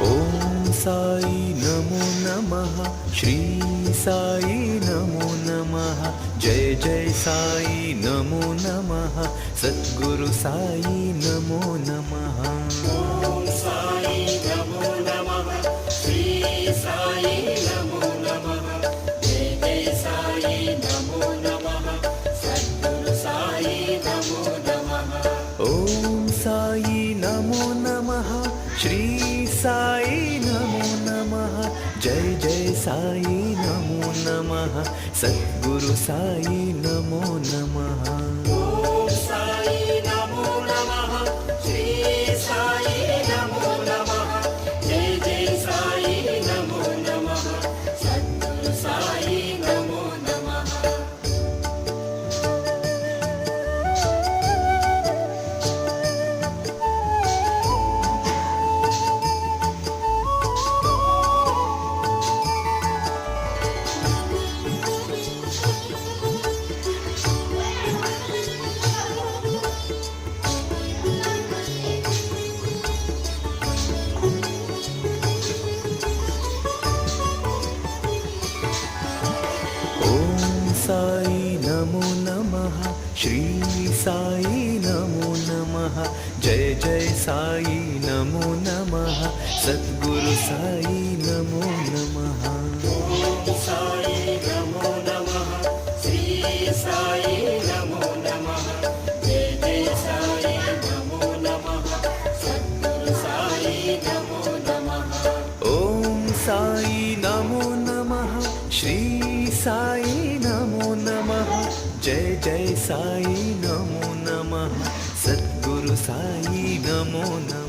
ओम साई नमो नमः, श्री साई नमो नमः, जय जय साई नमो नमः, सद्गुरु साई नमो नमः। ओम साई नमो नमः, श्री साई नमो नमः, जय जय साई नमो नमः, सद्गुरु साई नमो नमः। ओम साई नमो नमः, श्री साई नमो नमः, जय जय साई नमो नमः, सद्गुरु साई नमो नमः। ओम साई नमो नमः, श्री साई नमो नमः, जय जय साई नमो नमः, सद्गुरु साई नमो नमः। ओम साई नमो नमः, श्री साई नमो नमः, जय जय साई नमो नमः, सद्गुरु साई नमो नमः। ओम साई नमो नमः, श्री साई नमो नमः, जय जय साई नमो नमः, सद्गुरु साई नमो नमः। ओम साई नमो नमः, श्री साई नमो नमः, जय जय साई नमो नमः, सद्गुरु साई नमो नमः।